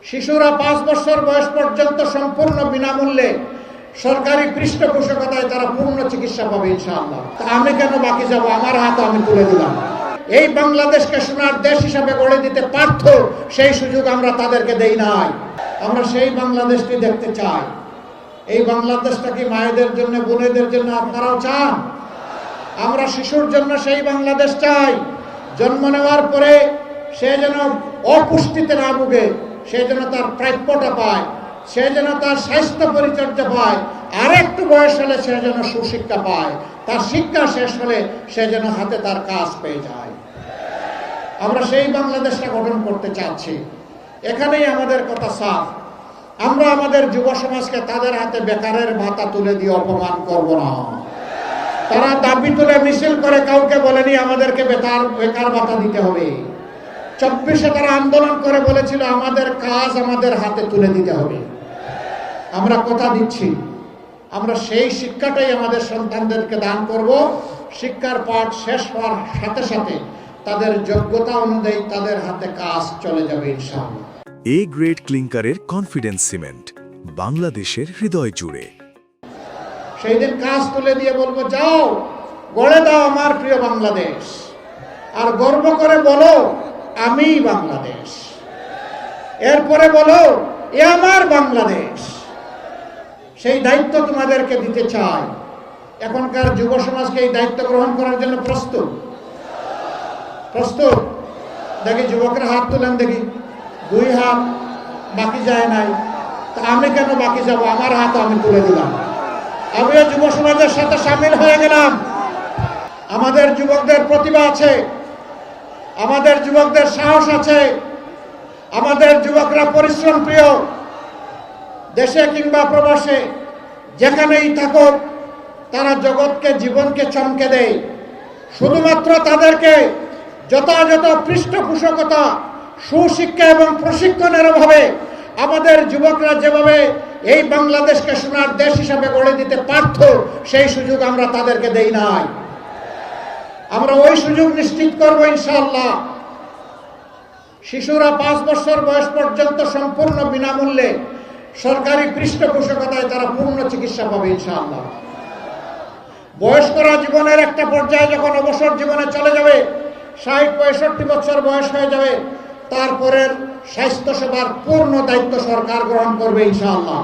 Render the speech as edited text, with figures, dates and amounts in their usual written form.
শিশুরা 5 বছর বয়স পর্যন্ত সম্পূর্ণ বিনামূল্যে সরকারি পৃষ্ঠপোষকতায় তারা পূর্ণ চিকিৎসা পাবে ইনশাআল্লাহ। তা আমি কেন বাকি যাব? আমার হাত আমি তুলে দিলাম। এই বাংলাদেশকে সোনার দেশ হিসাবে গড়ে দিতে পারত, সেই সুযোগ আমরা তাদেরকে দেই নাই। আমরা সেই বাংলাদেশটি দেখতে চাই। এই বাংলাদেশটা কি মায়েদের জন্য, বোনেদের জন্য আপনারাও চান? আমরা শিশুর জন্য সেই বাংলাদেশ চাই। জন্ম নেওয়ার পরে সে যেন অপুষ্টিতে না ভুগে, সে যেন তার প্রাপ্যটা পায়, সে যেন তার স্বাস্থ্য পরিচর্যা পায়, আর একটু বয়স হলে সে যেন সুশিক্ষা পায়, তার শিক্ষা শেষ হলে সে যেন হাতে তার কাজ পেয়ে যায়। আমরা সেই বাংলাদেশটা গঠন করতে চাচ্ছি। এখানেই আমাদের কথা সাফ। আমরা আমাদের যুব সমাজকে তাদের হাতে বেকারের ভাতা তুলে দিয়ে অপমান করব না। তারা দাবি তুলে মিছিল করে কাউকে বলেনি আমাদেরকে বেকার ভাতা দিতে হবে। 24-এ তারা আন্দোলন করে বলেছিল আমাদের কাজ আমাদের হাতে তুলে দিতে হবে। আমরা কথা দিচ্ছি, আমরা সেই শিক্ষাটাই আমাদের সন্তানদেরকে দান করব। শিক্ষার পাঠ শেষ হওয়ার সাথে সাথে তাদের যোগ্যতা অনুযায়ী তাদের হাতে কাজ চলে যাবে ইনশাআল্লাহ। এ গ্রেড ক্লিংকারের কনফিডেন্স সিমেন্ট, বাংলাদেশের হৃদয় জুড়ে। সেই দিন কাজ তুলে দিয়ে বলবো, যাও গড়ে দাও আমার প্রিয় বাংলাদেশ, আর গর্ব করে বলো আমি বাংলাদেশ। এরপরে বলো এ আমার বাংলাদেশ। সেই দায়িত্ব তোমাদেরকে দিতে চাই। এখনকার যুব সমাজকে এই দায়িত্ব গ্রহণ করার জন্য প্রস্তুত? প্রস্তুত? দেখি যুবকরা হাত তুলেন, দেখি 2 হাত। বাকি যায় নাই। তা আমি কেন বাকি যাব? আমার হাত আমি তুলে দিলাম। আমিও যুব সমাজের সাথে সামিল হয়ে গেলাম। আমাদের যুবকদের প্রতিভা আছে, আমাদের যুবকদের সাহস আছে, আমাদের যুবকরা পরিশ্রম প্রিয়। দেশে কিংবা প্রবাসে যেখানেই থাকুক তারা জগৎকে, জীবনকে চমকে দেয়। শুধুমাত্র তাদেরকে যথাযথ পৃষ্ঠপোষকতা, সুশিক্ষা এবং প্রশিক্ষণের অভাবে আমাদের যুবকরা যেভাবে এই বাংলাদেশকে সোনার দেশ হিসাবে গড়ে দিতে পারত, সেই সুযোগ আমরা তাদেরকে দেই নাই। আমরা ওই সুযোগ নিশ্চিত করব ইনশাআল্লাহ। শিশুরা 5 বছর বয়স পর্যন্ত সম্পূর্ণ বিনামূল্যে সরকারি পৃষ্ঠপোষকতায় তারা পূর্ণ চিকিৎসা পাবে ইনশাআল্লাহ। বয়স্করা জীবনের একটা পর্যায়ে যখন অবসর জীবনে চলে যাবে, 60-65 বছর বয়স হয়ে যাবে, তারপরের স্বাস্থ্য সেবার পূর্ণ দায়িত্ব সরকার গ্রহণ করবে ইনশাআল্লাহ।